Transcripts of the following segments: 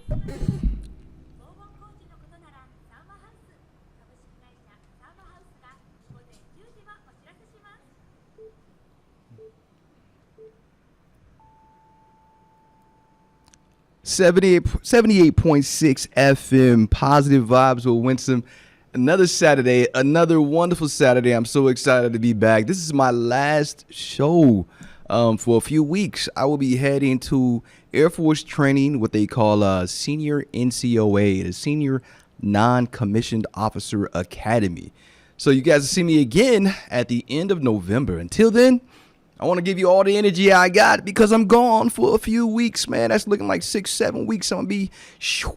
78.6 FM, Positive Vibes with Winsome. Another Saturday, another wonderful Saturday. I'm so excited to be back. This is my last show for a few weeks. I will be heading to Air Force training, what they call Senior NCOA, the Senior Non-Commissioned Officer Academy. So you guys will see me again at the end of November. Until then, I want to give you all the energy I got because I'm gone for a few weeks, man. That's looking like 6-7 weeks. I'm going to be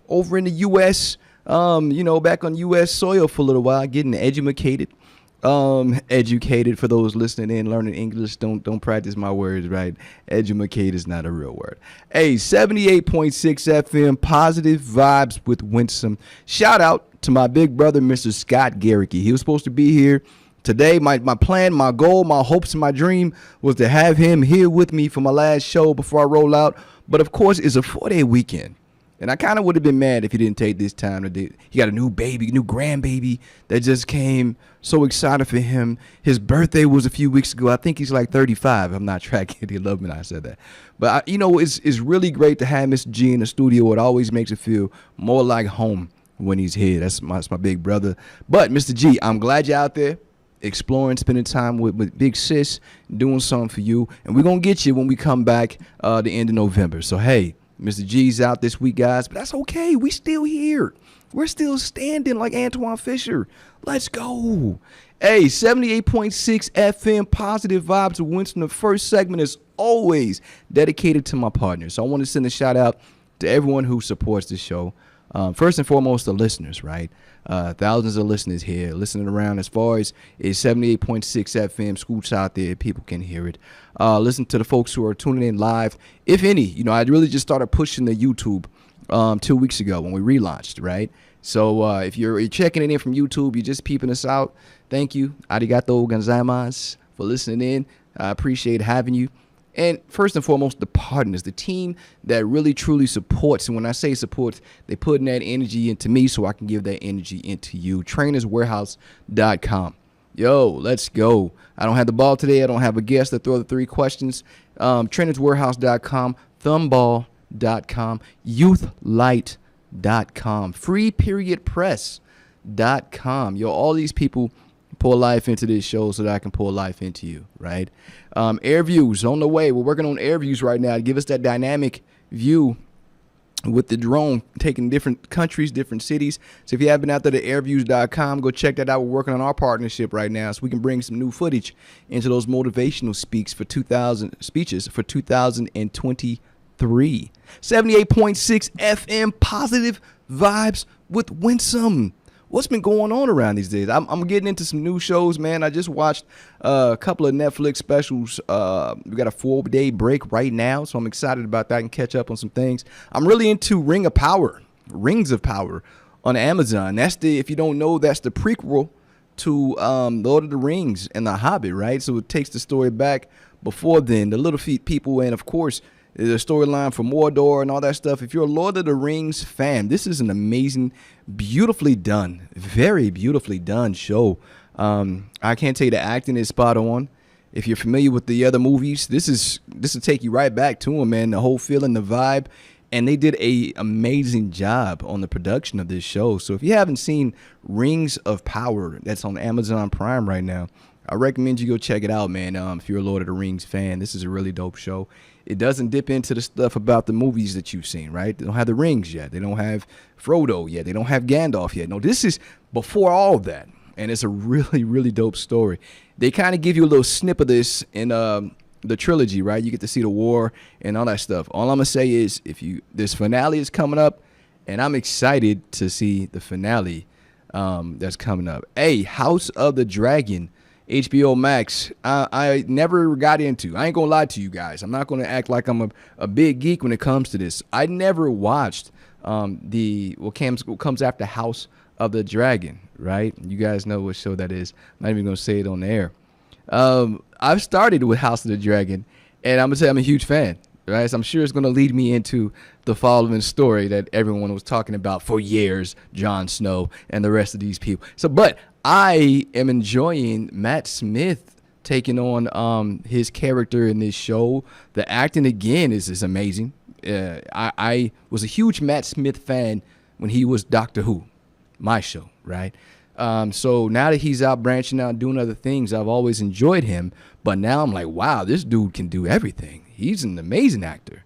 over in the U.S., back on U.S. soil for a little while, getting educated. Educated, for those listening in, learning English, don't practice my words, right? Educate is not a real word. Hey, 78.6 FM, Positive Vibes with Winsome. Shout out to my big brother, Mr. Scott Garricky. He was supposed to be here today. My plan, my goal, my hopes, and my dream was to have him here with me for my last show before I roll out. But of course, it's a 4-day weekend. And I kind of would have been mad if he didn't take this time to do. He got a new grandbaby that just came. So excited for him. His birthday was a few weeks ago. I think he's like 35. I'm not tracking it. He loved me when I said that. But, it's really great to have Mr. G in the studio. It always makes it feel more like home when he's here. That's my big brother. But, Mr. G, I'm glad you're out there exploring, spending time with Big Sis, doing something for you. And we're going to get you when we come back the end of November. So, hey. Mr. G's out this week, guys, but that's okay. We still here. We're still standing like Antoine Fisher. Let's go. Hey, 78.6 FM, Positive Vibes with Winston. The first segment is always dedicated to my partners. So I want to send a shout out to everyone who supports the show. First and foremost, the listeners, right? Thousands of listeners here listening around. As far as it's 78.6 FM, scoots out there, people can hear it. Listen to the folks who are tuning in live, if any. I really just started pushing the YouTube 2 weeks ago when we relaunched, right? So if you're checking it in from YouTube, you're just peeping us out, thank you. Arigato gozaimasu for listening in. I appreciate having you. And first and foremost, the partners, the team that really, truly supports. And when I say supports, they put in that energy into me so I can give that energy into you. Trainerswarehouse.com. Yo, let's go. I don't have the ball today. I don't have a guest to throw the 3 questions. Trainerswarehouse.com, thumball.com, youthlight.com, freeperiodpress.com. Yo, all these people pour life into this show so that I can pour life into you, right? Air views on the way. We're working on air views right now to give us that dynamic view with the drone, taking different countries, different cities. So if you haven't been out there to airviews.com, go check that out. We're working on our partnership right now so we can bring some new footage into those motivational speeches for 2023. 78.6 FM, Positive Vibes with Winsome. What's been going on around these days? I'm getting into some new shows, man. I just watched a couple of Netflix specials. We got a 4-day break right now, so I'm excited about that and catch up on some things. I'm really into Rings of Power on Amazon. If you don't know, that's the prequel to Lord of the Rings and The Hobbit, right? So it takes the story back before then, the Little Feet people, and of course, the storyline for Mordor and all that stuff. If you're a Lord of the Rings fan, this is an amazing, beautifully done, very beautifully done show. I can't tell you the acting is spot on. If you're familiar with the other movies, this will take you right back to them, man. The whole feeling, the vibe, and they did a amazing job on the production of this show. So if you haven't seen Rings of Power, that's on Amazon Prime right now, I recommend you go check it out, man. If you're a Lord of the Rings fan, this is a really dope show. It doesn't dip into the stuff about the movies that you've seen, right? They don't have the rings yet. They don't have Frodo yet. They don't have Gandalf yet. No, this is before all that. And it's a really, really dope story. They kind of give you a little snip of this in the trilogy, right? You get to see the war and all that stuff. All I'm going to say is this finale is coming up, and I'm excited to see the finale that's coming up. Hey, House of the Dragon, HBO Max, I never got into. I ain't gonna lie to you guys. I'm not gonna act like I'm a big geek when it comes to this. I never watched what comes after House of the Dragon, right? You guys know what show that is. I'm not even gonna say it on the air. I've started with House of the Dragon, and I'm gonna say I'm a huge fan. right? So I'm sure it's going to lead me into the following story that everyone was talking about for years, Jon Snow and the rest of these people. So, but I am enjoying Matt Smith taking on his character in this show. The acting again is amazing. I was a huge Matt Smith fan when he was Doctor Who, my show, right? So now that he's out branching out doing other things, I've always enjoyed him. But now I'm like, wow, this dude can do everything. He's an amazing actor,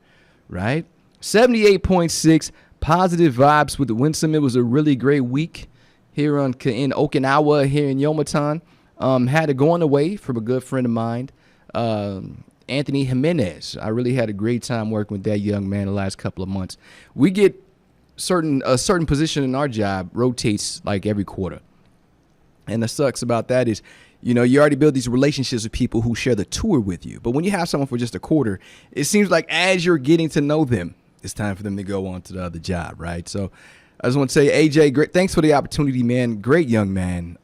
right? 78.6 positive vibes with Winsome. It was a really great week here in Okinawa, here in Yomitan. Had it going away from a good friend of mine, Anthony Jimenez. I really had a great time working with that young man the last couple of months. We get a certain position in our job rotates like every quarter. And the sucks about that is, you already build these relationships with people who share the tour with you. But when you have someone for just a quarter, it seems like as you're getting to know them, it's time for them to go on to the other job, right? So I just want to say, AJ, great, thanks for the opportunity, man. Great young man.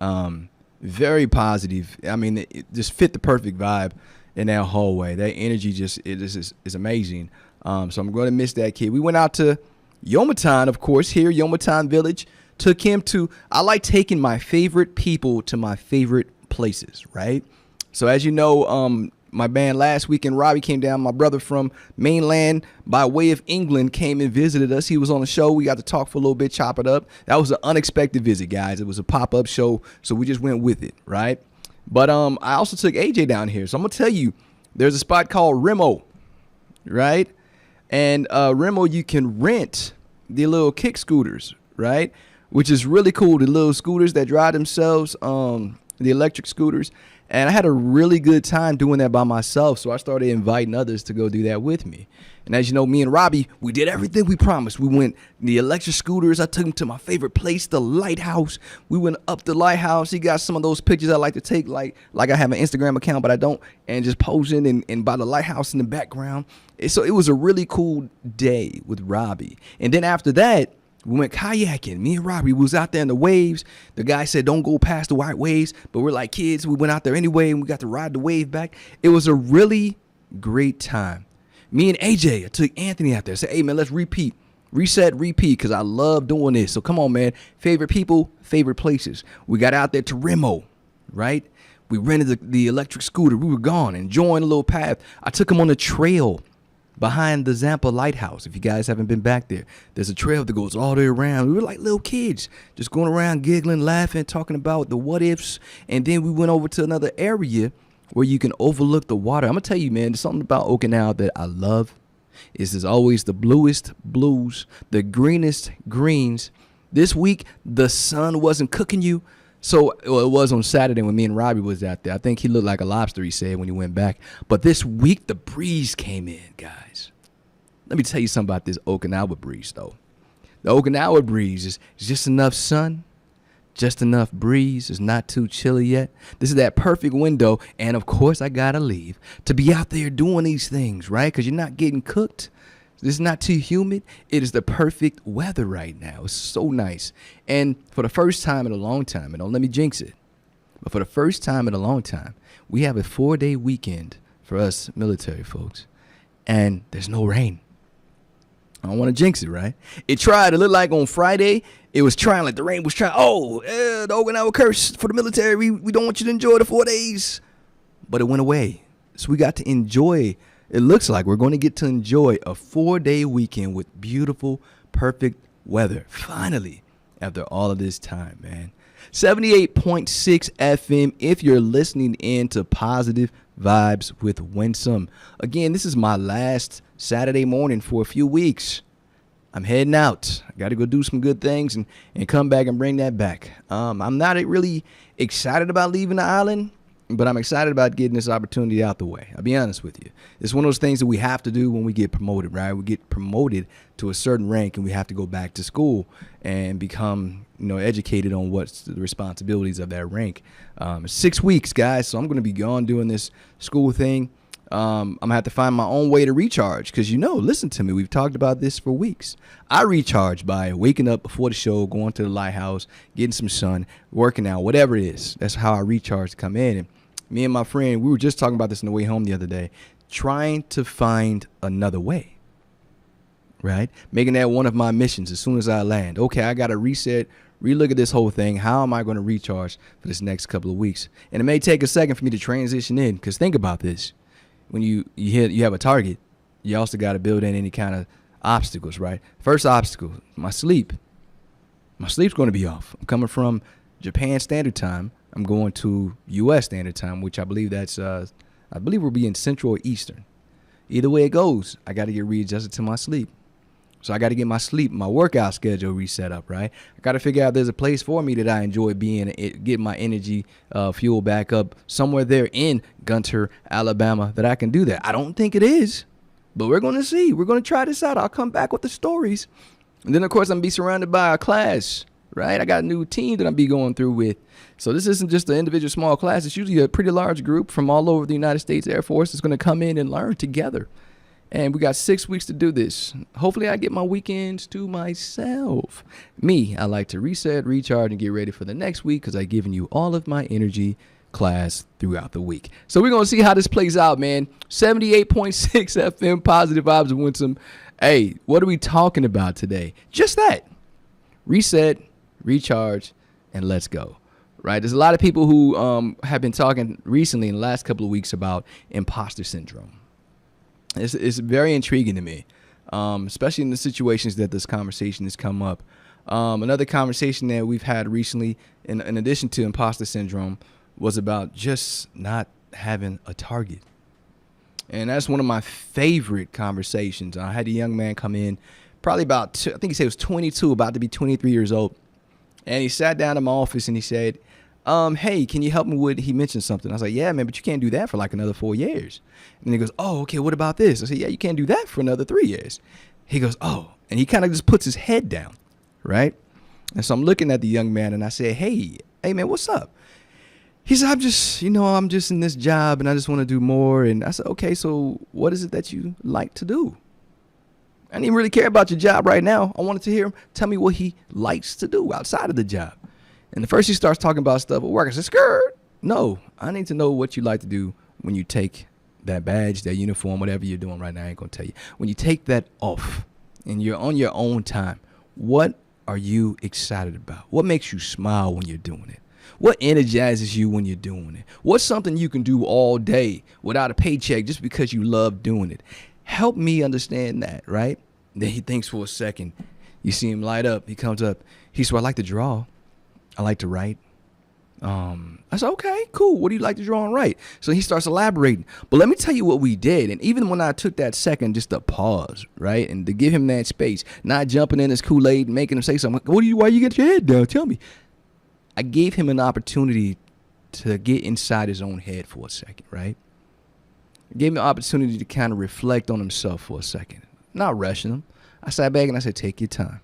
Very positive. I mean, it just fit the perfect vibe in that hallway. That energy is amazing. So I'm going to miss that kid. We went out to Yomitan, of course, here, Yomitan Village. Took him to, I like taking my favorite people to my favorite places, right? So as you know, my band last weekend, Robbie came down. My brother from mainland by way of England came and visited us. He was on the show. We got to talk for a little bit, chop it up. That was an unexpected visit, guys. It was a pop-up show, so we just went with it, right? But I also took AJ down here. So I'm going to tell you, there's a spot called Remo, right? And Remo, you can rent the little kick scooters, right? Which is really cool. The little scooters that drive themselves, the electric scooters. And I had a really good time doing that by myself. So I started inviting others to go do that with me. And as you know, me and Robbie, we did everything we promised. We went the electric scooters. I took him to my favorite place, the lighthouse. We went up the lighthouse. He got some of those pictures I like to take, like I have an Instagram account, but I don't, and just posing and by the lighthouse in the background. So it was a really cool day with Robbie. And then after that, we went kayaking. Me and Robbie was out there in the waves. The guy said, don't go past the white waves. But we're like kids. We went out there anyway, and we got to ride the wave back. It was a really great time. Me and AJ, I took Anthony out there. Said, hey, man, let's repeat. Reset, repeat, because I love doing this. So come on, man. Favorite people, favorite places. We got out there to Remo, right? We rented the electric scooter. We were gone, enjoying a little path. I took him on the trail behind the Zampa Lighthouse. If you guys haven't been back there, there's a trail that goes all the way around. We were like little kids, just going around giggling, laughing, talking about the what ifs. And then we went over to another area where you can overlook the water. I'm gonna tell you, man, there's something about Okinawa that I love. There's always the bluest blues, the greenest greens. This week, the sun wasn't cooking you. So it was on Saturday when me and Robbie was out there. I think he looked like a lobster, he said, when he went back. But this week, the breeze came in, guys. Let me tell you something about this Okinawa breeze, though. The Okinawa breeze is just enough sun, just enough breeze. It's not too chilly yet. This is that perfect window. And, of course, I got to leave to be out there doing these things, right? Because you're not getting cooked. It's not too humid. It is the perfect weather right now. It's so nice. And for the first time in a long time, and don't let me jinx it, but for the first time in a long time, we have a 4-day weekend for us military folks. And there's no rain. I don't want to jinx it, right? It looked like on Friday, it was trying, like the rain was trying. The Okinawa curse for the military. We don't want you to enjoy the 4 days. But it went away. So we got to enjoy. It looks like we're going to get to enjoy a 4-day weekend with beautiful, perfect weather. Finally, after all of this time, man. 78.6 FM if you're listening in to Positive Vibes with Winsome. Again, this is my last Saturday morning for a few weeks. I'm heading out. I got to go do some good things and come back and bring that back. I'm not really excited about leaving the island, but I'm excited about getting this opportunity out the way. I'll be honest with you. It's one of those things that we have to do when we get promoted, right? We get promoted to a certain rank and we have to go back to school and become, educated on what's the responsibilities of that rank. 6 weeks, guys. So I'm going to be gone doing this school thing. I'm going to have to find my own way to recharge because, listen to me. We've talked about this for weeks. I recharge by waking up before the show, going to the lighthouse, getting some sun, working out, whatever it is. That's how I recharge to come in. And me and my friend, we were just talking about this on the way home the other day. trying to find another way, right? Making that one of my missions as soon as I land. Okay, I got to reset, relook at this whole thing. How am I going to recharge for this next couple of weeks? And it may take a second for me to transition in, because think about this. When you have a target, you also got to build in any kind of obstacles, right? First obstacle, my sleep. My sleep's going to be off. I'm coming from Japan Standard Time. I'm going to U.S. Standard Time, which I believe we'll be in Central or Eastern. Either way it goes, I got to get readjusted to my sleep. So I got to get my sleep, my workout schedule reset up, right? I got to figure out if there's a place for me that I enjoy being, get my energy fuel back up somewhere there in Gunter, Alabama, that I can do that. I don't think it is, but we're going to see. We're going to try this out. I'll come back with the stories. And then, of course, I'm going to be surrounded by a class, right? I got a new team that I'm be going through with. So this isn't just an individual small class. It's usually a pretty large group from all over the United States Air Force that's going to come in and learn together. And we got 6 weeks to do this. Hopefully I get my weekends to myself. I like to reset, recharge, and get ready for the next week because I've given you all of my energy class throughout the week. So we're going to see how this plays out, man. 78.6 FM, Positive Vibes of Winsome. Hey, what are we talking about today? Just that. Reset, recharge, and let's go. Right? There's a lot of people who have been talking recently in the last couple of weeks about imposter syndrome. It's very intriguing to me, especially in the situations that this conversation has come up. Another conversation that we've had recently, in addition to imposter syndrome, was about just not having a target. And that's one of my favorite conversations. I had a young man come in, probably about, I think he said he was 22, about to be 23 years old. And he sat down in my office and he said, hey, can you help me with, he mentioned something. I was like, yeah, man, but you can't do that for like another 4 years. And he goes, oh, okay, what about this? I said, yeah, you can't do that for another 3 years. He goes, oh, and he kind of just puts his head down, right? And so I'm looking at the young man and I said, hey, man, what's up? He said, I'm just in this job and I just want to do more. And I said, okay, so what is it that you like to do? I didn't even really care about your job right now. I wanted to hear him tell me what he likes to do outside of the job. And the first he starts talking about stuff at work. I said, skirt. No, I need to know what you like to do when you take that badge, that uniform, whatever you're doing right now. I ain't going to tell you. When you take that off and you're on your own time, what are you excited about? What makes you smile when you're doing it? What energizes you when you're doing it? What's something you can do all day without a paycheck just because you love doing it? Help me understand that, right? Then he thinks for a second. You see him light up. He comes up. He said, I like to draw. I like to write. I said, okay, cool. What do you like to draw and write? So he starts elaborating. But let me tell you what we did. And even when I took that second just to pause, right, and to give him that space, not jumping in his Kool-Aid and making him say something, why you get your head down? Tell me. I gave him an opportunity to get inside his own head for a second, right? I gave him an opportunity to kind of reflect on himself for a second. Not rushing him. I sat back and I said, take your time.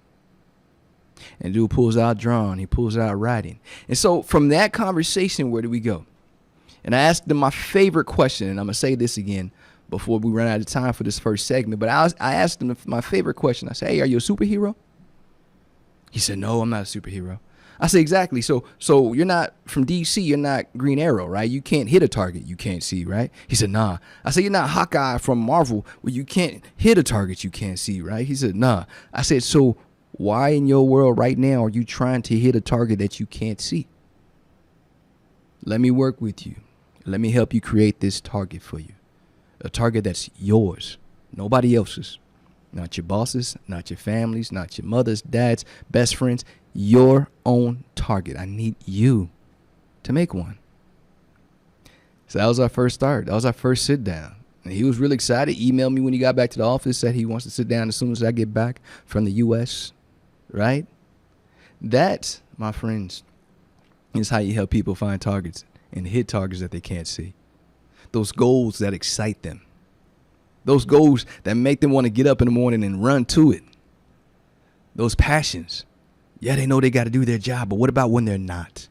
And dude pulls out drawing. He pulls out writing. And so from that conversation, where do we go? And I asked him my favorite question, and I'm going to say this again before we run out of time for this first segment. But I asked him my favorite question. I said, hey, are you a superhero? He said, no, I'm not a superhero. I said, exactly. So you're not from DC. You're not Green Arrow, right? You can't hit a target you can't see, right? He said, nah. I said, you're not Hawkeye from Marvel where you can't hit a target you can't see, right? He said, nah. I said, so why in your world right now are you trying to hit a target that you can't see? Let me work with you. Let me help you create this target for you. A target that's yours, nobody else's. Not your bosses, not your families, not your mothers, dads, best friends. Your own target. I need you to make one. So that was our first start. That was our first sit down. And he was really excited. Emailed me when he got back to the office, said he wants to sit down as soon as I get back from the U.S., right? That, my friends, is how you help people find targets and hit targets that they can't see. Those goals that excite them. Those goals that make them want to get up in the morning and run to it. Those passions. Yeah, they know they got to do their job, but what about when they're not?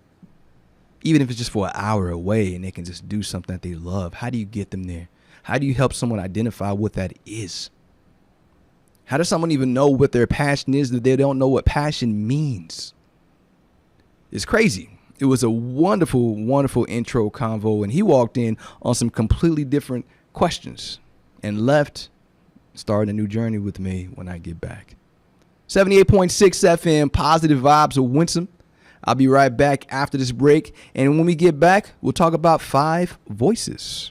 Even if it's just for an hour away and they can just do something that they love, how do you get them there? How do you help someone identify what that is? How does someone even know what their passion is that they don't know what passion means? It's crazy. It was a wonderful, wonderful intro convo, and he walked in on some completely different questions. and left, starting a new journey with me when I get back. 78.6 FM, Positive Vibes of Winsome. I'll be right back after this break. And when we get back, we'll talk about 5 voices.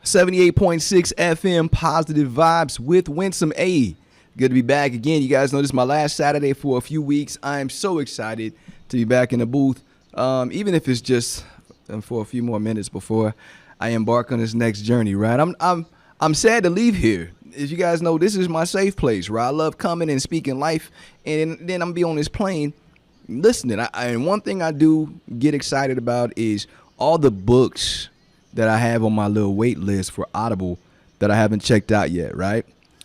.6 FM, Positive Vibes with Winsome A. Good to be back again. You guys know this is my last Saturday for a few weeks. I am so excited to be back in the booth, even if it's just for a few more minutes before I embark on this next journey. Right? I'm sad to leave here. As you guys know, this is my safe place. Right? I love coming and speaking life, and then I'm gonna be on this plane listening. And one thing I do get excited about is all the books that I have on my little wait list for Audible that I haven't checked out yet, right?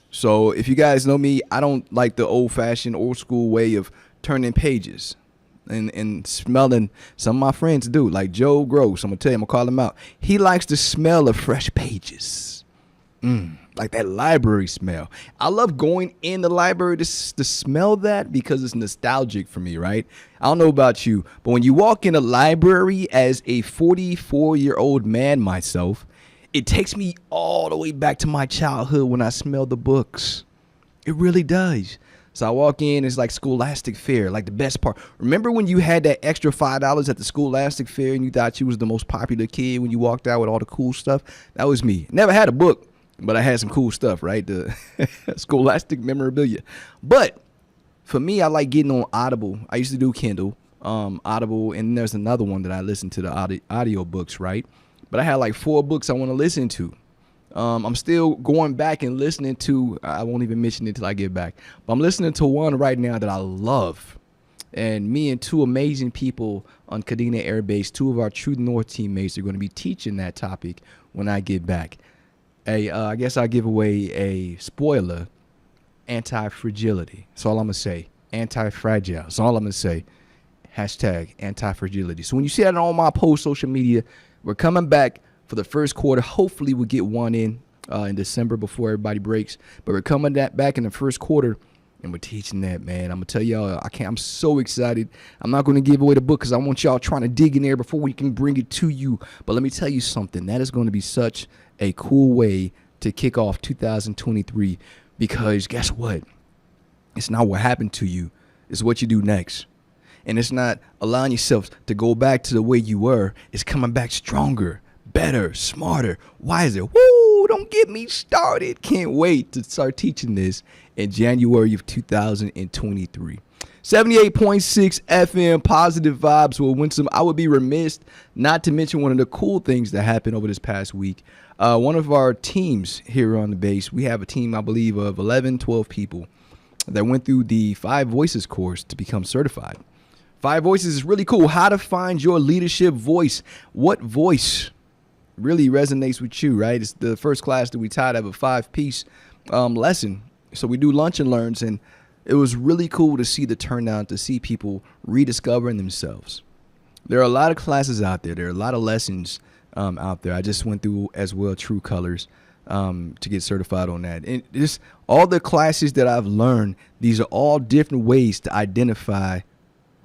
So if you guys know me, I don't like the old-fashioned, old-school way of turning pages and smelling. Some of my friends do, like Joe Gross. I'm going to tell you, I'm going to call him out. He likes the smell of fresh pages. Like that library smell. I love going in the library to smell that because it's nostalgic for me, right? I don't know about you, but when you walk in a library as a 44-year-old man myself, it takes me all the way back to my childhood when I smell the books. It really does. So I walk in, it's like Scholastic Fair, like the best part. Remember when you had that extra $5 at the Scholastic Fair and you thought you was the most popular kid when you walked out with all the cool stuff? That was me. Never had a book, but I had some cool stuff, right? The Scholastic memorabilia. But for me, I like getting on Audible. I used to do Kindle, Audible, and there's another one that I listen to the audio books, right? But I had like 4 books I want to listen to. I'm still going back and listening to, I won't even mention it until I get back, but I'm listening to one right now that I love. And me and 2 amazing people on Kadena Air Base, 2 of our True North teammates, are going to be teaching that topic when I get back. I guess I'll give away a spoiler, anti-fragility. That's all I'm going to say. Anti-fragile. That's all I'm going to say. Hashtag anti-fragility. So when you see that on all my posts, social media, we're coming back for the first quarter. Hopefully we'll get one in December before everybody breaks. But we're coming back in the first quarter, and we're teaching that, man. I'm going to tell y'all, I'm so excited. I'm not going to give away the book because I want y'all trying to dig in there before we can bring it to you. But let me tell you something. That is going to be such a cool way to kick off 2023, because guess what? It's not what happened to you. It's what you do next. And it's not allowing yourself to go back to the way you were. It's coming back stronger, better, smarter, wiser. Woo! Don't get me started. Can't wait to start teaching this in January of 2023. 78.6 FM, Positive Vibes will win some. I would be remiss not to mention one of the cool things that happened over this past week. One of our teams here on the base, we have a team, I believe, of 11, 12 people that went through the 5 Voices course to become certified. 5 Voices is really cool. How to find your leadership voice. What voice really resonates with you, right? It's the first class that we taught of a 5-piece lesson. So we do lunch and learns, and it was really cool to see the turnout, to see people rediscovering themselves. There are a lot of classes out there. There are a lot of lessons out there. I just went through as well True Colors to get certified on that. And just all the classes that I've learned, these are all different ways to identify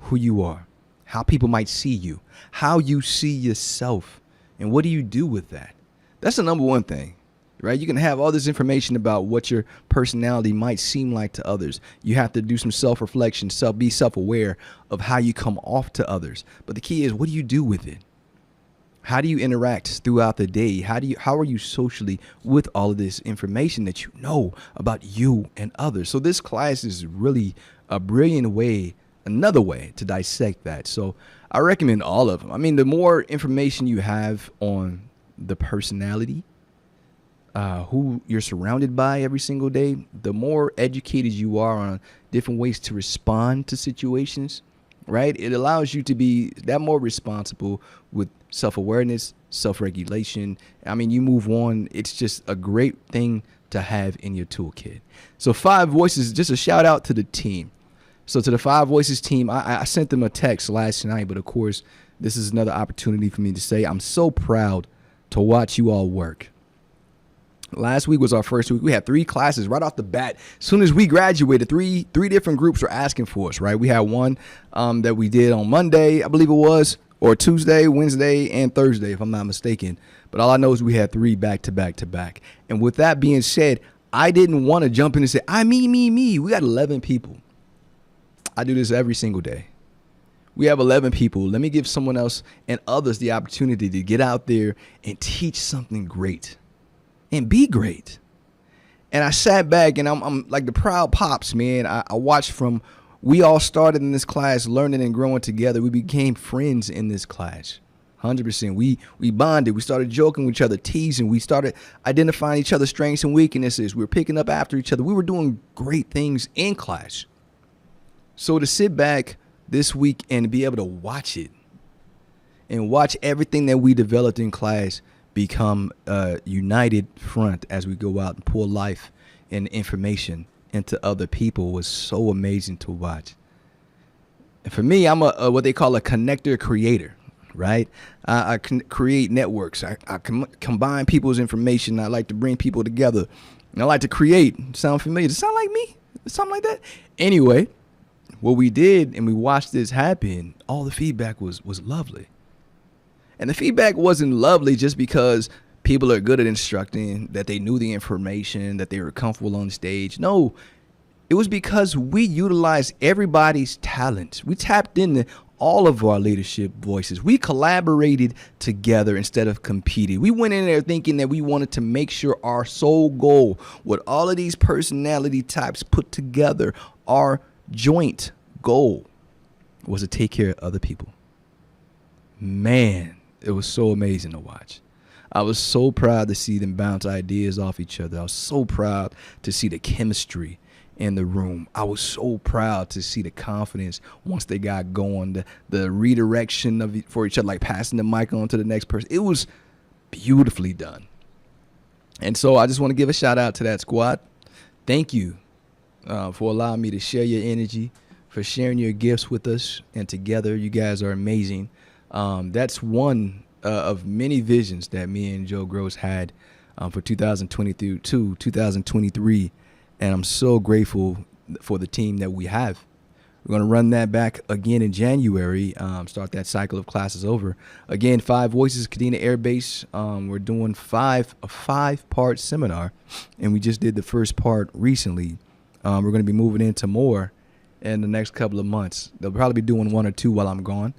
who you are, how people might see you, how you see yourself, and what do you do with that? That's the number one thing, right? You can have all this information about what your personality might seem like to others. You have to do some self-reflection, be self-aware of how you come off to others. But the key is, what do you do with it? How do you interact throughout the day? How are you socially with all of this information that you know about you and others? So this class is really a brilliant way, another way to dissect that. So I recommend all of them. I mean, the more information you have on the personality, who you're surrounded by every single day, the more educated you are on different ways to respond to situations, right? It allows you to be that more responsible with self-awareness, self-regulation. I mean, you move on. It's just a great thing to have in your toolkit. So 5 Voices, just a shout out to the team. So to the 5 Voices team, I sent them a text last night, but of course, this is another opportunity for me to say I'm so proud to watch you all work. Last week was our first week. We had 3 classes right off the bat. As soon as we graduated, three different groups were asking for us, right? We had one that we did on Monday, I believe it was, or Tuesday, Wednesday, and Thursday, if I'm not mistaken. But all I know is we had 3 back to back to back. And with that being said, I didn't want to jump in and say, me. We got 11 people. I do this every single day. We have 11 people. Let me give someone else and others the opportunity to get out there and teach something great and be great. And I sat back and I'm like the proud pops, man. I watched from, we all started in this class learning and growing together. We became friends in this class. 100%. We bonded. We started joking with each other, teasing. We started identifying each other's strengths and weaknesses. We were picking up after each other. We were doing great things in class. So to sit back this week and be able to watch it and watch everything that we developed in class become a united front as we go out and pour life and information into other people was so amazing to watch. And for me, I'm a what they call a connector creator, right? I can create networks. I combine people's information. I like to bring people together. And I like to create. Sound familiar? Does it sound like me? Something like that? Anyway, what we did and we watched this happen, all the feedback was lovely. And the feedback wasn't lovely just because people are good at instructing, that they knew the information, that they were comfortable on stage. No, it was because we utilized everybody's talents. We tapped into all of our leadership voices. We collaborated together instead of competing. We went in there thinking that we wanted to make sure our sole goal, with all of these personality types put together, our joint goal was to take care of other people. Man, it was so amazing to watch. I was so proud to see them bounce ideas off each other. I was so proud to see the chemistry in the room. I was so proud to see the confidence once they got going, the redirection of for each other, like passing the mic on to the next person. It was beautifully done. And so I just want to give a shout out to that squad. Thank you for allowing me to share your energy, for sharing your gifts with us. And together, you guys are amazing. That's one of many visions that me and Joe Gross had for 2022 to 2023. And I'm so grateful for the team that we have. We're going to run that back again in January, start that cycle of classes over. Again, 5 Voices, Kadena Air Base. We're doing a 5-part seminar, and we just did the first part recently. We're going to be moving into more in the next couple of months. They'll probably be doing 1 or 2 while I'm gone,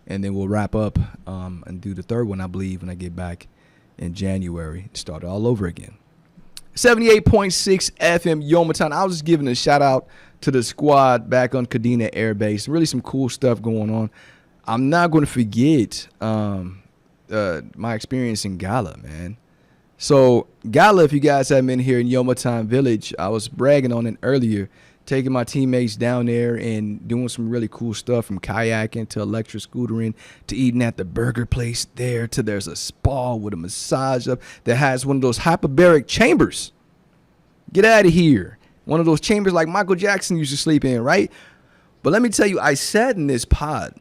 and then we'll wrap up and do the third one, I believe, when I get back in January. Start all over again. 78.6 FM Yomitan. I was just giving a shout out to the squad back on Kadena Air Base. Really some cool stuff going on. I'm not going to forget my experience in Gala, man. So Gala, if you guys haven't been here in Yomitan Village, I was bragging on it earlier, taking my teammates down there and doing some really cool stuff, from kayaking to electric scootering to eating at the burger place there, to there's a spa with a massage up that has one of those hyperbaric chambers. Get out of here. One of those chambers like Michael Jackson used to sleep in, right? But let me tell you, I sat in this pod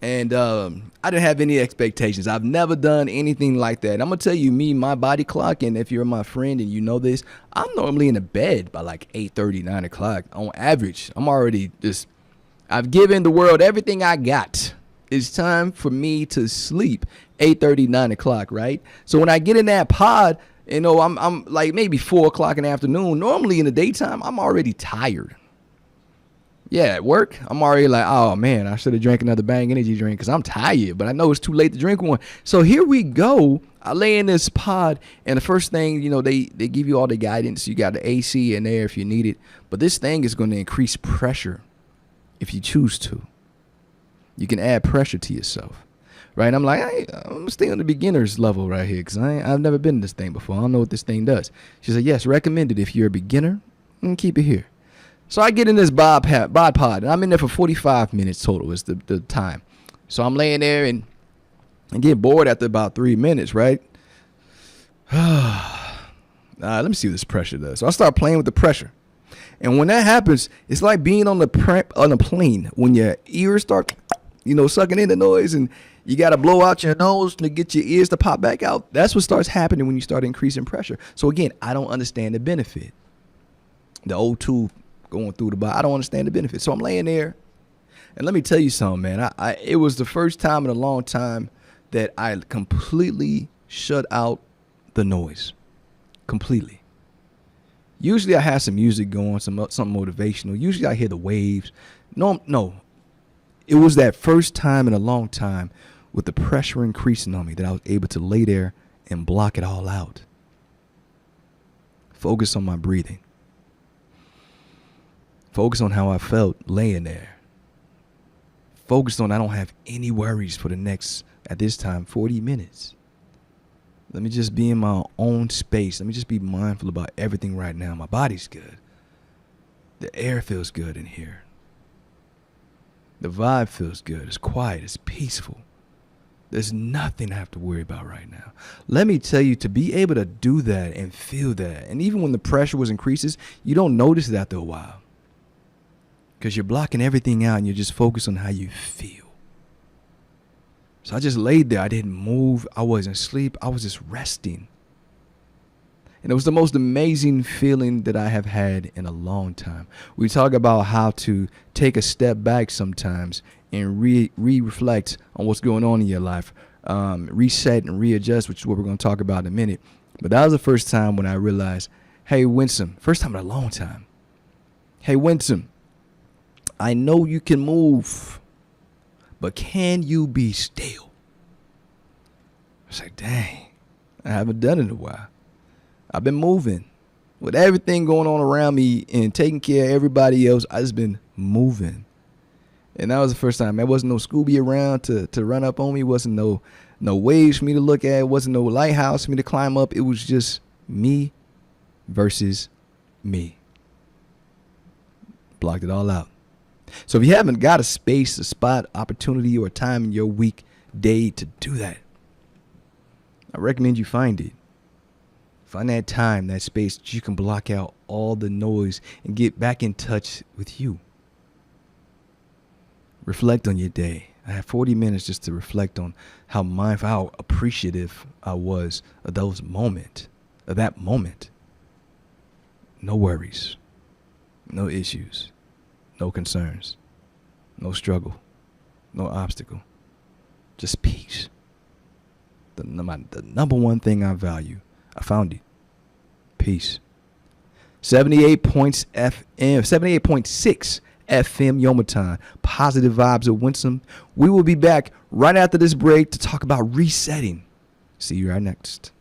And I didn't have any expectations. I've never done anything like that. I'm gonna tell you, me, my body clock, and if you're my friend and you know this, I'm normally in the bed by like 8:30, 9 o'clock on average. I'm already just, I've given the world everything I got. It's time for me to sleep. 8:30, 9 o'clock, right? So when I get in that pod, I'm like maybe 4 o'clock in the afternoon. Normally in the daytime, I'm already tired. Yeah, at work, I'm already like, oh man, I should have drank another Bang energy drink because I'm tired, but I know it's too late to drink one. So here we go. I lay in this pod, and the first thing, they give you all the guidance. You got the AC in there if you need it, but this thing is going to increase pressure if you choose to. You can add pressure to yourself, right? I'm like, I'm gonna stay on the beginner's level right here because I've never been in this thing before. I don't know what this thing does. She said, yes, recommended if you're a beginner, and keep it here. So I get in this bod pod, and I'm in there for 45 minutes total is the time. So I'm laying there and get bored after about 3 minutes, right? Let me see what this pressure does. So I start playing with the pressure. And when that happens, it's like being on a plane when your ears start, sucking in the noise and you got to blow out your nose to get your ears to pop back out. That's what starts happening when you start increasing pressure. So again, I don't understand the benefit. The O2 going through the body. I don't understand the benefit. So I'm laying there, and let me tell you something, man. It was the first time in a long time that I completely shut out the noise. Completely. Usually I have some music going, something motivational. Usually I hear the waves. No. It was that first time in a long time with the pressure increasing on me that I was able to lay there and block it all out. Focus on my breathing. Focus on how I felt laying there. Focus on I don't have any worries for the next, at this time, 40 minutes. Let me just be in my own space. Let me just be mindful about everything right now. My body's good. The air feels good in here. The vibe feels good. It's quiet. It's peaceful. There's nothing I have to worry about right now. Let me tell you, to be able to do that and feel that, and even when the pressure was increases, you don't notice it after a while. Because you're blocking everything out and you're just focused on how you feel. So I just laid there. I didn't move. I wasn't asleep. I was just resting. And it was the most amazing feeling that I have had in a long time. We talk about how to take a step back sometimes and reflect on what's going on in your life. Reset and readjust, which is what we're going to talk about in a minute. But that was the first time when I realized, hey, Winsome, first time in a long time. Hey, Winsome, I know you can move, but can you be still? I was like, dang, I haven't done it in a while. I've been moving. With everything going on around me and taking care of everybody else, I just been moving. And that was the first time. There wasn't no Scooby around to run up on me. Wasn't no waves for me to look at. Wasn't no lighthouse for me to climb up. It was just me versus me. Blocked it all out. So if you haven't got a space, a spot, opportunity, or time in your week, day to do that, I recommend you find it. Find that time, that space that you can block out all the noise and get back in touch with you. Reflect on your day. I have 40 minutes just to reflect on how mindful, how appreciative I was of that moment. No worries, no issues, no concerns, no struggle, no obstacle, just peace. The number one thing I value, I found it. Peace. 78.6 FM Yomitan. Positive Vibes of Winsome. We will be back right after this break to talk about resetting. See you right next.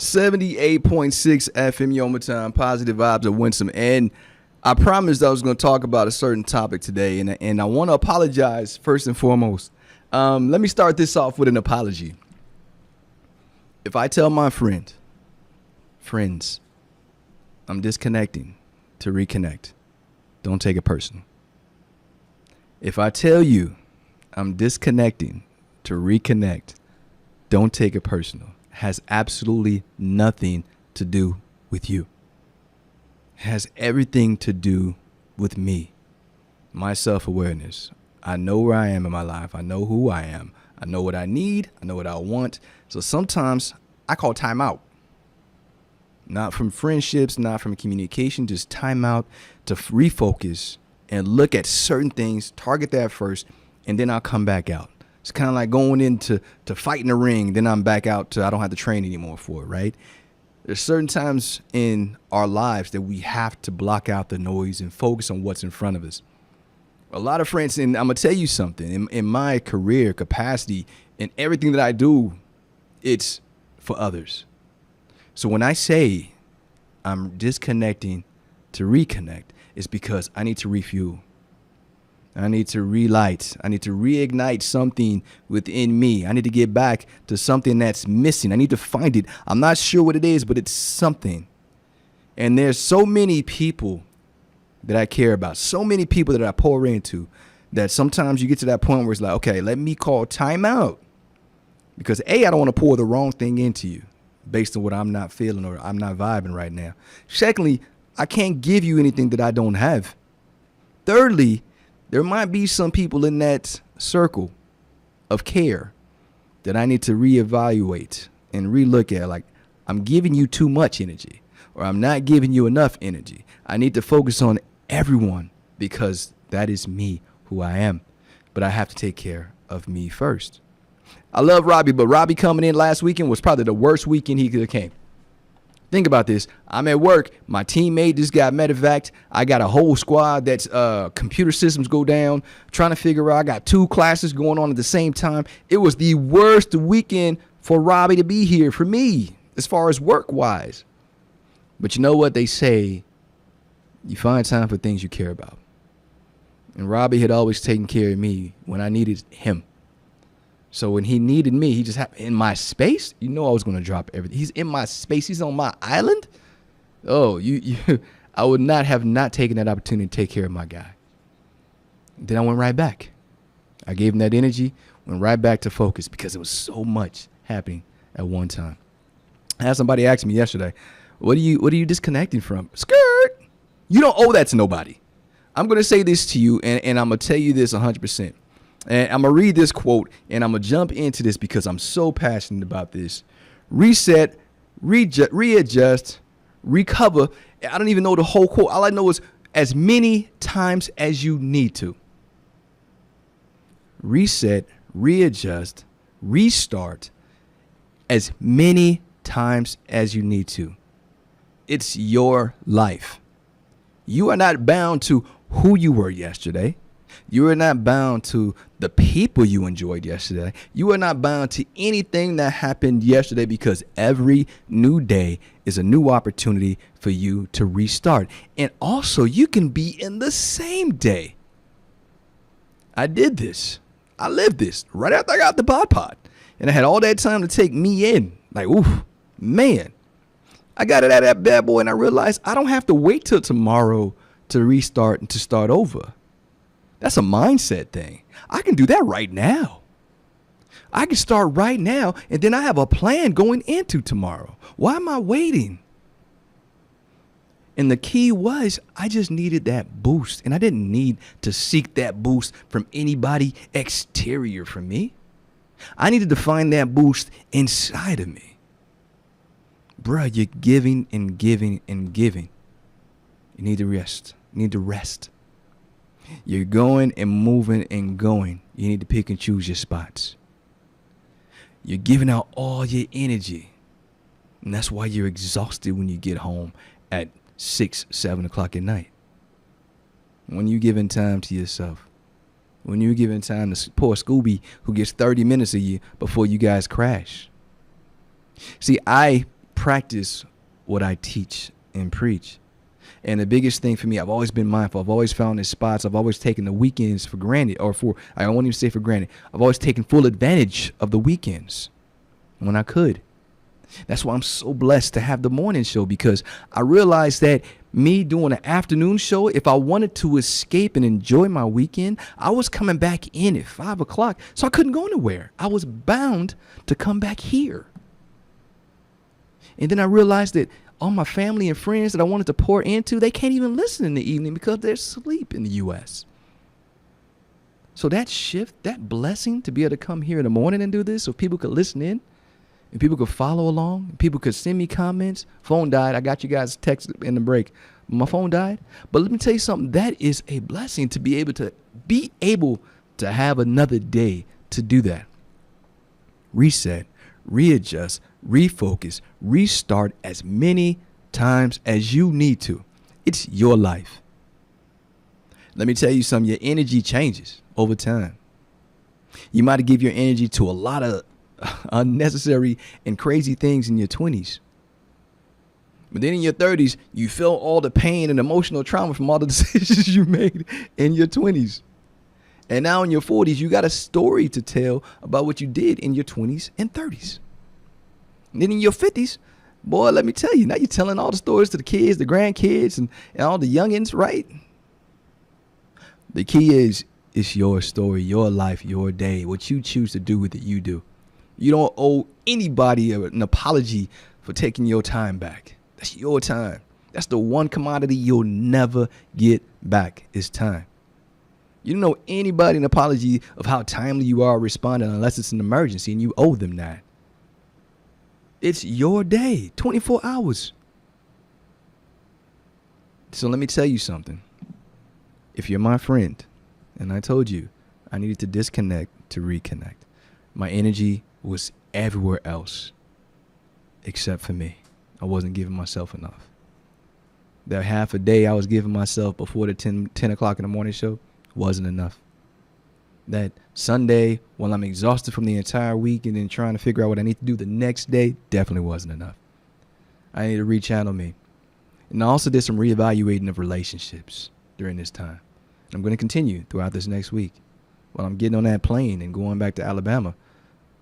78.6 FM Yoma Time, Positive Vibes of Winsome. And I promised I was going to talk about a certain topic today. And I want to apologize first and foremost. Let me start this off with an apology. If I tell my friends, I'm disconnecting to reconnect, don't take it personal. If I tell you I'm disconnecting to reconnect, don't take it personal. It has absolutely nothing to do with you. It has everything to do with me, my self-awareness. I know where I am in my life. I know who I am. I know what I need. I know what I want. So sometimes I call time out. Not from friendships, not from communication, just time out to refocus and look at certain things, target that first, and then I'll come back out. It's kind of like going into fight in the ring, then I'm back out to I don't have to train anymore for it, right? There's certain times in our lives that we have to block out the noise and focus on what's in front of us. A lot of friends, and I'm going to tell you something, in my career capacity, in everything that I do, it's for others. So when I say I'm disconnecting to reconnect, it's because I need to refuel. I need to relight. I need to reignite something within me. I need to get back to something that's missing. I need to find it. I'm not sure what it is, but it's something. And there's so many people that I care about, so many people that I pour into, that sometimes you get to that point where it's like, okay, let me call time out. Because A, I don't want to pour the wrong thing into you based on what I'm not feeling or I'm not vibing right now. Secondly, I can't give you anything that I don't have. Thirdly, there might be some people in that circle of care that I need to reevaluate and relook at. Like, I'm giving you too much energy or I'm not giving you enough energy. I need to focus on everyone because that is me, who I am. But I have to take care of me first. I love Robbie, but Robbie coming in last weekend was probably the worst weekend he could have came. Think about this. I'm at work. My teammate just got medevaced. I got a whole squad that's computer systems go down. Trying to figure out. I got 2 classes going on at the same time. It was the worst weekend for Robbie to be here for me as far as work-wise. But you know what they say? You find time for things you care about. And Robbie had always taken care of me when I needed him. So when he needed me, he just happened in my space. You know I was going to drop everything. He's in my space. He's on my island. Oh, I would not have not taken that opportunity to take care of my guy. Then I went right back. I gave him that energy, went right back to focus because there was so much happening at one time. I had somebody ask me yesterday, what are you disconnecting from? Skirt. You don't owe that to nobody. I'm going to say this to you, and I'm going to tell you this 100%. And I'm going to read this quote, and I'm going to jump into this because I'm so passionate about this. Reset, readjust, recover. I don't even know the whole quote. All I know is as many times as you need to. Reset, readjust, restart as many times as you need to. It's your life. You are not bound to who you were yesterday. You are not bound to the people you enjoyed yesterday. You are not bound to anything that happened yesterday because every new day is a new opportunity for you to restart. And also, you can be in the same day. I did this. I lived this right after I got the pod. And I had all that time to take me in. Like, oof, man. I got it out of that bad boy and I realized I don't have to wait till tomorrow to restart and to start over. That's a mindset thing. I can do that right now. I can start right now, and then I have a plan going into tomorrow. Why am I waiting? And the key was I just needed that boost, and I didn't need to seek that boost from anybody exterior from me. I needed to find that boost inside of me. Bruh, you're giving and giving and giving. You need to rest. You need to rest. You're going and moving and going. You need to pick and choose your spots. You're giving out all your energy. And that's why you're exhausted when you get home at 6, 7 o'clock at night. When you're giving time to yourself. When you're giving time to poor Scooby who gets 30 minutes of you before you guys crash. See, I practice what I teach and preach. And the biggest thing for me, I've always been mindful. I've always found these spots. I've always taken the weekends for granted, I won't even say for granted. I've always taken full advantage of the weekends when I could. That's why I'm so blessed to have the morning show, because I realized that me doing an afternoon show, if I wanted to escape and enjoy my weekend, I was coming back in at 5 o'clock. So I couldn't go anywhere. I was bound to come back here. And then I realized that all my family and friends that I wanted to pour into, they can't even listen in the evening because they're asleep in the U.S. So that shift, that blessing to be able to come here in the morning and do this so people could listen in and people could follow along and people could send me comments. Phone died. I got you guys text in the break. My phone died. But let me tell you something. That is a blessing to be able to have another day to do that. Reset, readjust, refocus, restart as many times as you need to. It's your life. Let me tell you something. Your energy changes over time. You might give your energy to a lot of unnecessary and crazy things in your 20s. But then in your 30s, you feel all the pain and emotional trauma from all the decisions you made in your 20s. And now in your 40s, you got a story to tell about what you did in your 20s and 30s. And then in your 50s, boy, let me tell you, now you're telling all the stories to the kids, the grandkids, and all the youngins, right? The key is, it's your story, your life, your day. What you choose to do with it, you do. You don't owe anybody an apology for taking your time back. That's your time. That's the one commodity you'll never get back, is time. You don't owe anybody an apology of how timely you are responding unless it's an emergency, and you owe them that. It's your day, 24 hours. So let me tell you something. If you're my friend, and I told you I needed to disconnect to reconnect, my energy was everywhere else except for me. I wasn't giving myself enough. That half a day I was giving myself before the 10 o'clock in the morning show wasn't enough. That Sunday, while I'm exhausted from the entire week and then trying to figure out what I need to do the next day, definitely wasn't enough. I need to rechannel me. And I also did some reevaluating of relationships during this time. I'm going to continue throughout this next week. While I'm getting on that plane and going back to Alabama,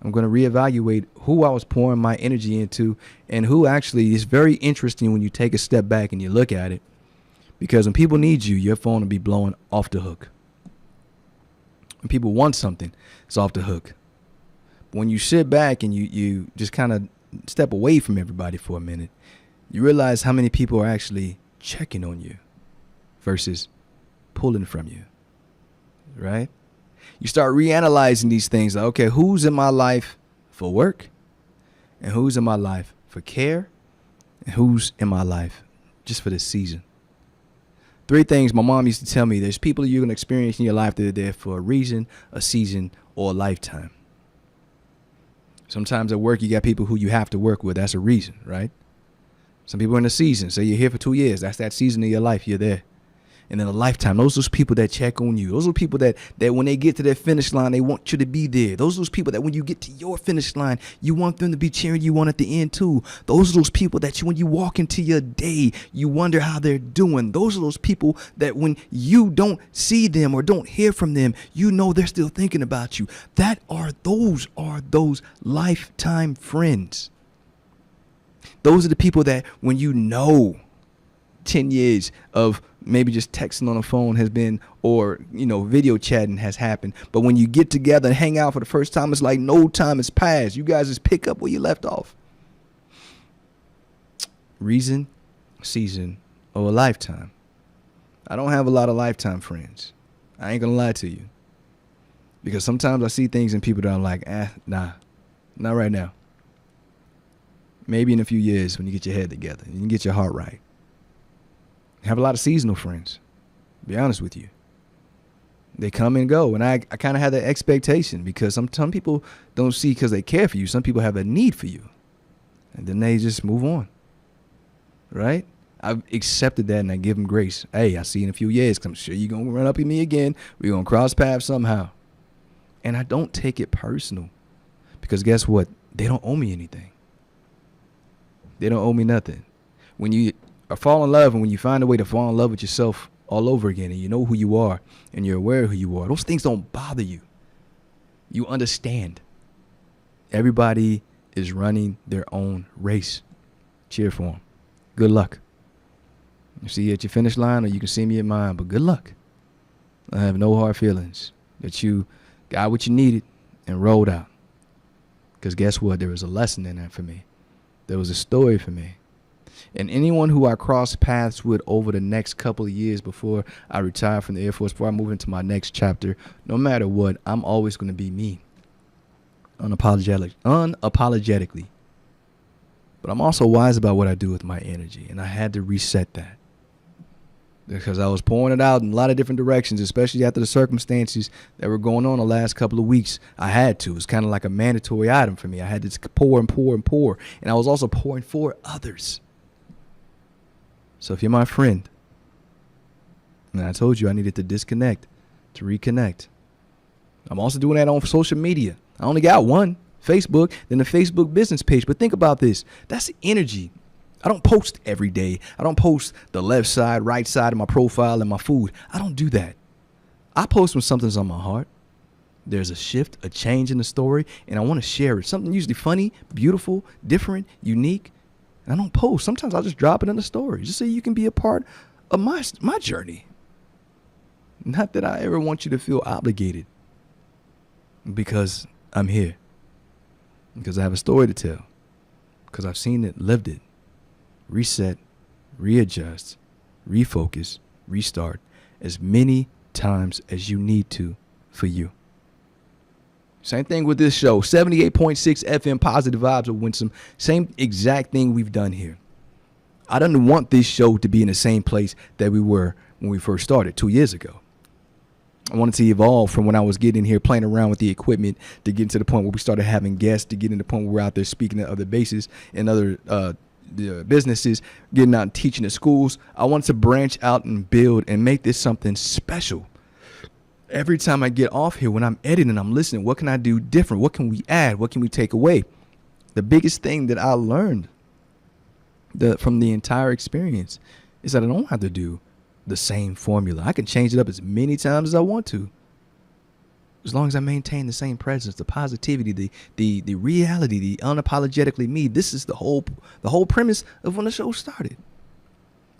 I'm going to reevaluate who I was pouring my energy into and who actually is very interesting when you take a step back and you look at it. Because when people need you, your phone will be blowing off the hook. When people want something, it's off the hook. But when you sit back and you just kind of step away from everybody for a minute, you realize how many people are actually checking on you versus pulling from you, right? You start reanalyzing these things. Like, okay, who's in my life for work? And who's in my life for care? And who's in my life just for this season? 3 things my mom used to tell me. There's people you're going to experience in your life that are there for a reason, a season, or a lifetime. Sometimes at work, you got people who you have to work with. That's a reason, right? Some people are in a season. Say you're here for 2 years. That's that season of your life. You're there. And then a lifetime. Those are those people that check on you. Those are people that when they get to their finish line, they want you to be there. Those are those people that when you get to your finish line, you want them to be cheering you on at the end too. Those are those people that when you walk into your day, you wonder how they're doing. Those are those people that when you don't see them or don't hear from them, you know they're still thinking about you. Those are those lifetime friends. Those are the people that when you know 10 years of maybe just texting on the phone has been, or, video chatting has happened. But when you get together and hang out for the first time, it's like no time has passed. You guys just pick up where you left off. Reason, season, or a lifetime. I don't have a lot of lifetime friends. I ain't gonna lie to you. Because sometimes I see things in people that I'm like, nah, not right now. Maybe in a few years when you get your head together and you get your heart right. I have a lot of seasonal friends, to be honest with you. They come and go, and I kind of have that expectation because some people don't see because they care for you. Some people have a need for you, and then they just move on, right? I've accepted that, and I give them grace. Hey, I'll see you in a few years because I'm sure you're going to run up with me again. We're going to cross paths somehow. And I don't take it personal because guess what? They don't owe me anything. They don't owe me nothing. When you fall in love and when you find a way to fall in love with yourself all over again and you know who you are and you're aware of who you are, those things don't bother you. You understand. Everybody is running their own race. Cheer for them. Good luck. You see you at your finish line or you can see me at mine, but good luck. I have no hard feelings that you got what you needed and rolled out. Because guess what? There was a lesson in that for me. There was a story for me. And anyone who I cross paths with over the next couple of years before I retire from the Air Force, before I move into my next chapter, no matter what, I'm always going to be me. Unapologetically. But I'm also wise about what I do with my energy. And I had to reset that. Because I was pouring it out in a lot of different directions, especially after the circumstances that were going on the last couple of weeks. I had to. It was kind of like a mandatory item for me. I had to pour and pour and pour. And I was also pouring for others. So if you're my friend, and I told you I needed to disconnect, to reconnect. I'm also doing that on social media. I only got one, Facebook, then the Facebook business page. But think about this. That's energy. I don't post every day. I don't post the left side, right side of my profile and my food. I don't do that. I post when something's on my heart. There's a shift, a change in the story, and I want to share it. Something usually funny, beautiful, different, unique. I don't post. Sometimes I'll just drop it in the story just so you can be a part of my journey. Not that I ever want you to feel obligated, because I'm here, because I have a story to tell, because I've seen it, lived it. Reset, readjust, refocus, restart as many times as you need to for you. Same thing with this show, 78.6 FM Positive Vibes with Winsome. Same exact thing we've done here. I don't want this show to be in the same place that we were when we first started 2 years ago. I wanted to evolve from when I was getting here playing around with the equipment to getting to the point where we started having guests, to getting to the point where we're out there speaking at other bases and other the businesses, getting out and teaching at schools. I wanted to branch out and build and make this something special. Every time I get off here, when I'm editing, I'm listening, what can I do different? What can we add? What can we take away? The biggest thing that I learned from the entire experience is that I don't have to do the same formula. I can change it up as many times as I want to, as long as I maintain the same presence, the positivity, the reality, the unapologetically me. This is the whole premise of when the show started.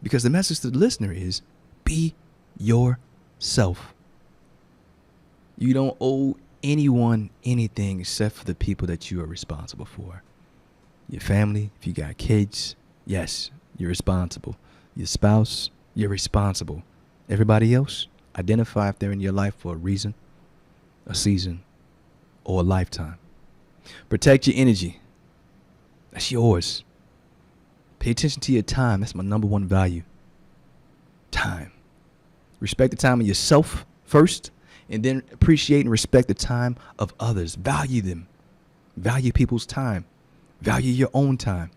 Because the message to the listener is, be yourself. You don't owe anyone anything except for the people that you are responsible for. Your family, if you got kids, yes, you're responsible. Your spouse, you're responsible. Everybody else, identify if they're in your life for a reason, a season, or a lifetime. Protect your energy. That's yours. Pay attention to your time. That's my number one value. Time. Respect the time of yourself first, and then appreciate and respect the time of others. Value them. Value people's time. Value your own time.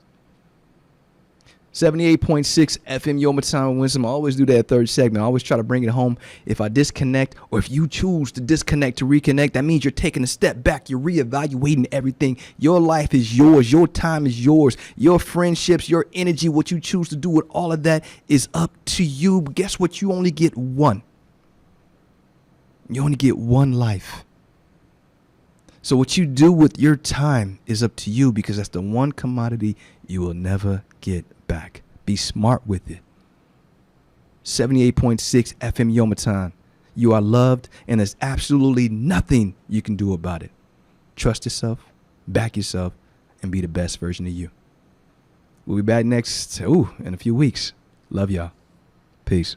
78.6 FM, Yo, my time with Winsome. I always do that third segment. I always try to bring it home. If I disconnect, or if you choose to disconnect to reconnect, that means you're taking a step back. You're reevaluating everything. Your life is yours. Your time is yours. Your friendships, your energy, what you choose to do with all of that is up to you. But guess what? You only get one. You only get one life. So what you do with your time is up to you, because that's the one commodity you will never get back. Be smart with it. 78.6 FM Yomatan. You are loved, and there's absolutely nothing you can do about it. Trust yourself, back yourself, and be the best version of you. We'll be back next, in a few weeks. Love y'all. Peace.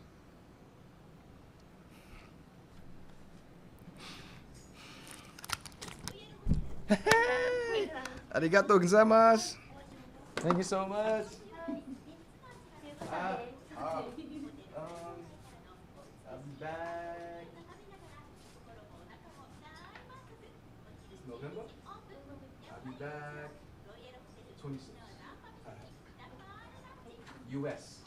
Hey! Arigato gozaimasu. Thank you so much. I'll be back. It's November. I'll be back. 26. US.